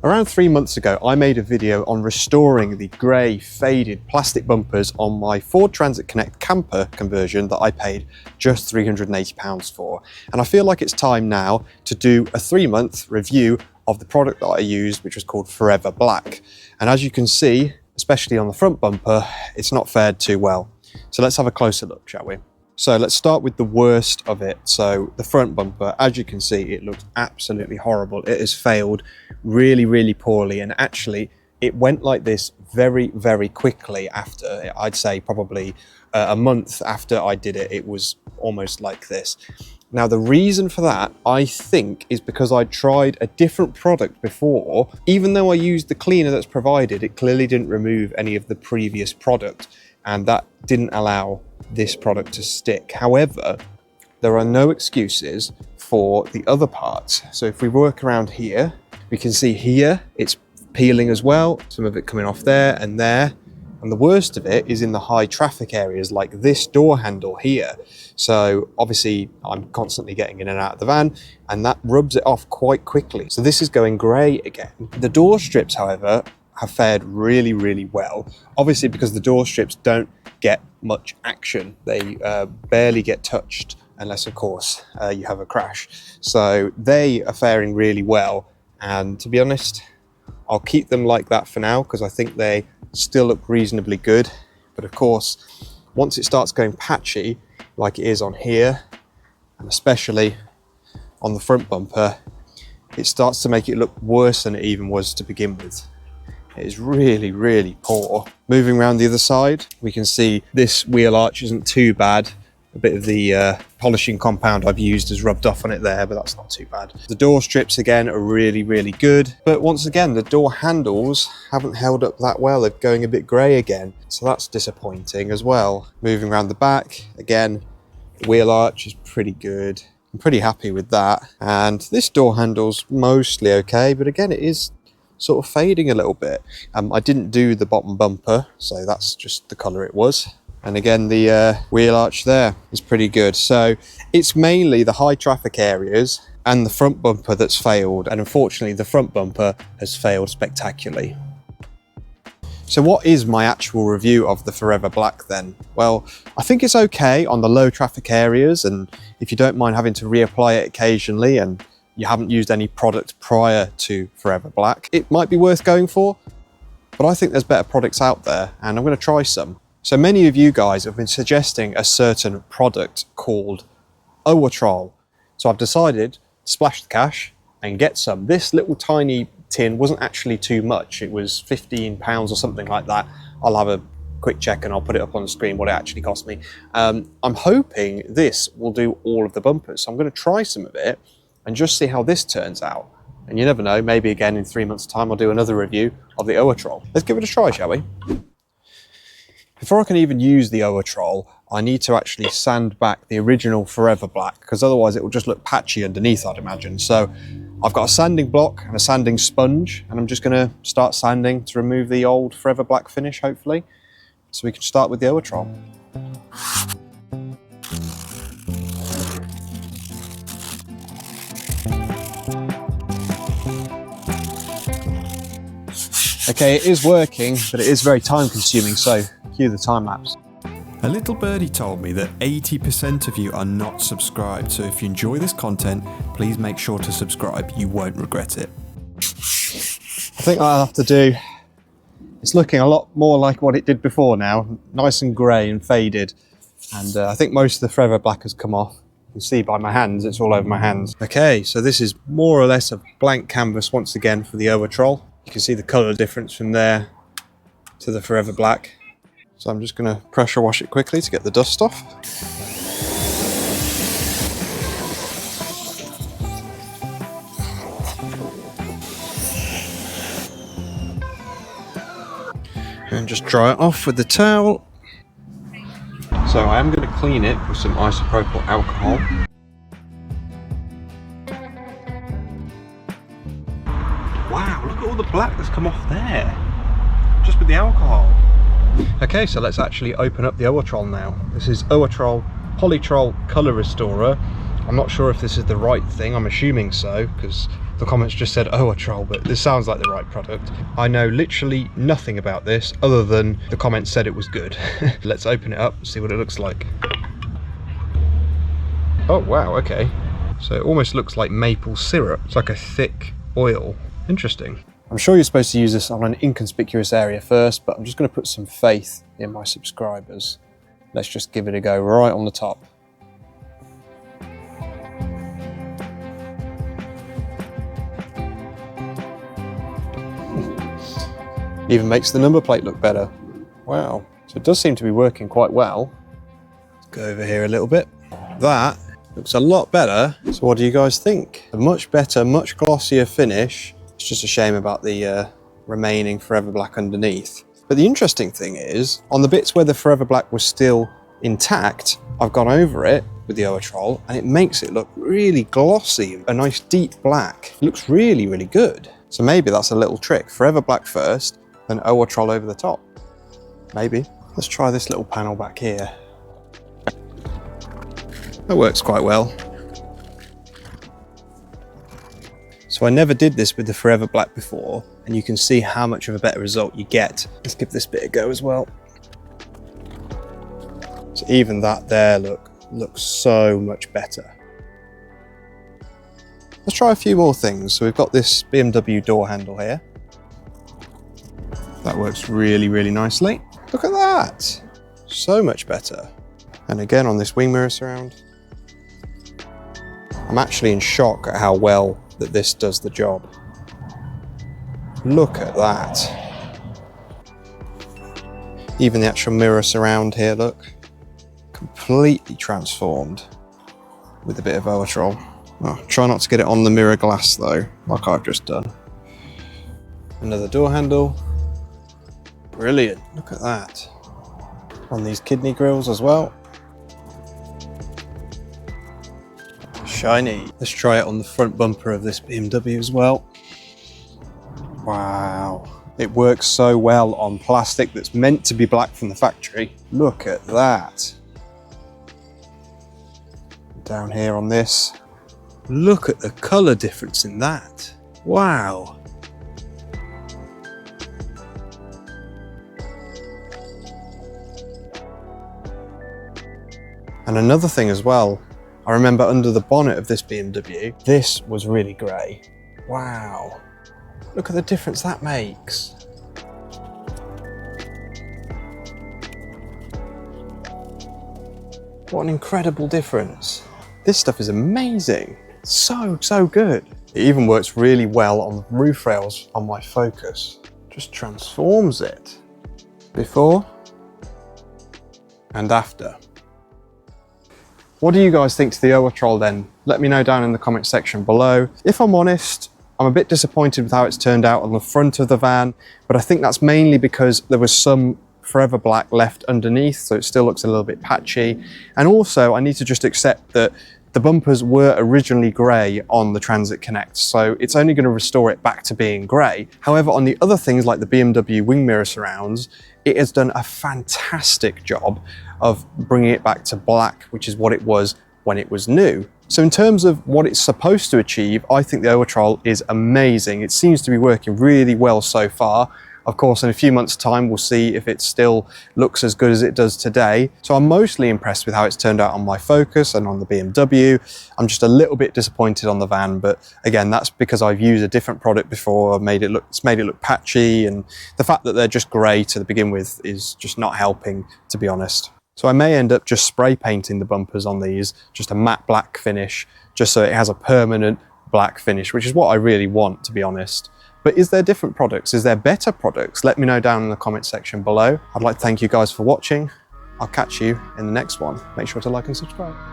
Around 3 months ago, I made a video on restoring the grey, faded plastic bumpers on my Ford Transit Connect camper conversion that I paid just £380 for. And I feel like it's time now to do a 3-month review of the product that I used, which was called Forever Black. And as you can see, especially on the front bumper, it's not fared too well. So let's have a closer look, shall we? So let's start with the worst of it. So the front bumper, as you can see, it looks absolutely horrible. It has failed really, really poorly. And actually, it went like this very, very quickly after, I'd say probably a month after I did it, it was almost like this. Now, the reason for that, I think, is because I tried a different product before. Even though I used the cleaner that's provided, it clearly didn't remove any of the previous product, and that didn't allow this product to stick. However, there are no excuses for the other parts. So if we work around here, we can see here it's peeling as well, some of it coming off there and there. And the worst of it is in the high traffic areas like this door handle here. So obviously I'm constantly getting in and out of the van, and that rubs it off quite quickly. So this is going grey again. The door strips, however, have fared really, really well. Obviously, because the door strips don't get much action. They barely get touched unless, of course, you have a crash. So they are faring really well. And to be honest, I'll keep them like that for now because I think they still look reasonably good. But of course, once it starts going patchy, like it is on here, and especially on the front bumper, it starts to make it look worse than it even was to begin with. It is really, really poor. Moving around the other side, we can see this wheel arch isn't too bad. A bit of the polishing compound I've used has rubbed off on it there, but that's not too bad. The door strips again are really, really good. But once again, the door handles haven't held up that well. They're going a bit grey again. So that's disappointing as well. Moving around the back, again, the wheel arch is pretty good. I'm pretty happy with that. And this door handle's mostly okay, but again, it is sort of fading a little bit. I didn't do the bottom bumper, so that's just the colour it was. And again, the wheel arch there is pretty good. So it's mainly the high traffic areas and the front bumper that's failed. And unfortunately, the front bumper has failed spectacularly. So what is my actual review of the Forever Black then? Well, I think it's okay on the low traffic areas. And if you don't mind having to reapply it occasionally and you haven't used any product prior to Forever Black, it might be worth going for, but I think there's better products out there and I'm going to try some. So many of you guys have been suggesting a certain product called Owatrol. So I've decided to splash the cash and get some. This little tiny tin wasn't actually too much. It was £15 or something like that. I'll have a quick check and I'll put it up on the screen what it actually cost me. I'm hoping this will do all of the bumpers. So I'm going to try some of it and just see how this turns out. And you never know, maybe again in 3 months' time I'll do another review of the Owatrol. Let's give it a try, shall we? Before I can even use the Owatrol, I need to actually sand back the original Forever Black, because otherwise it will just look patchy underneath, I'd imagine. So I've got a sanding block and a sanding sponge, and I'm just going to start sanding to remove the old Forever Black finish, hopefully. So we can start with the Owatrol. Okay, it is working, but it is very time consuming, so cue the time lapse. A little birdie told me that 80% of you are not subscribed, so if you enjoy this content, please make sure to subscribe. You won't regret it. I think I'll have to do, it's looking a lot more like what it did before now, nice and grey and faded. And I think most of the Forever Black has come off. You can see by my hands, it's all over my hands. Okay, so this is more or less a blank canvas once again for the Owatrol. You can see the colour difference from there to the Forever Black. So I'm just going to pressure wash it quickly to get the dust off. And just dry it off with the towel. So I am going to clean it with some isopropyl alcohol. Wow, look at all the black that's come off there, just with the alcohol. Okay, so let's actually open up the Owatrol now. This is Owatrol Polytrol Colour Restorer. I'm not sure if this is the right thing, I'm assuming so, because the comments just said Owatrol, but this sounds like the right product. I know literally nothing about this other than the comments said it was good. Let's open it up and see what it looks like. Oh wow, okay. So it almost looks like maple syrup. It's like a thick oil. Interesting. I'm sure you're supposed to use this on an inconspicuous area first, but I'm just going to put some faith in my subscribers. Let's just give it a go right on the top. Even makes the number plate look better. Wow. So it does seem to be working quite well. Let's go over here a little bit. That looks a lot better. So what do you guys think? A much better, much glossier finish. It's just a shame about the remaining Forever Black underneath. But the interesting thing is, on the bits where the Forever Black was still intact, I've gone over it with the Owatrol and it makes it look really glossy, a nice deep black. It looks really, really good. So maybe that's a little trick. Forever Black first, then Owatrol over the top. Maybe. Let's try this little panel back here. That works quite well. So I never did this with the Forever Black before, and you can see how much of a better result you get. Let's give this bit a go as well. So even that there, looks so much better. Let's try a few more things. So we've got this BMW door handle here. That works really, really nicely. Look at that. So much better. And again on this wing mirror surround. I'm actually in shock at how well that this does the job. Look at that. Even the actual mirror surround here, look. Completely transformed with a bit of Owatrol. Oh, try not to get it on the mirror glass though, like I've just done. Another door handle. Brilliant, look at that. On these kidney grills as well. Shiny. Let's try it on the front bumper of this BMW as well. Wow. It works so well on plastic that's meant to be black from the factory. Look at that. Down here on this. Look at the colour difference in that. Wow. And another thing as well, I remember under the bonnet of this BMW, this was really grey. Wow. Look at the difference that makes. What an incredible difference. This stuff is amazing. So good. It even works really well on the roof rails on my Focus. Just transforms it. Before and after. What do you guys think to the Owatrol then? Let me know down in the comment section below. If I'm honest, I'm a bit disappointed with how it's turned out on the front of the van, but I think that's mainly because there was some Forever Black left underneath, so it still looks a little bit patchy. And also I need to just accept that the bumpers were originally grey on the Transit Connect, so it's only going to restore it back to being grey. However, on the other things like the BMW wing mirror surrounds, it has done a fantastic job of bringing it back to black, which is what it was when it was new. So in terms of what it's supposed to achieve, I think the Owatrol is amazing. It seems to be working really well so far. Of course, in a few months' time, we'll see if it still looks as good as it does today. So I'm mostly impressed with how it's turned out on my Focus and on the BMW. I'm just a little bit disappointed on the van, but again, that's because I've used a different product before. It's made it look patchy, and the fact that they're just grey to begin with is just not helping, to be honest. So I may end up just spray painting the bumpers on these, just a matte black finish, just so it has a permanent black finish, which is what I really want, to be honest. But is there different products? Is there better products? Let me know down in the comment section below. I'd like to thank you guys for watching. I'll catch you in the next one. Make sure to like and subscribe.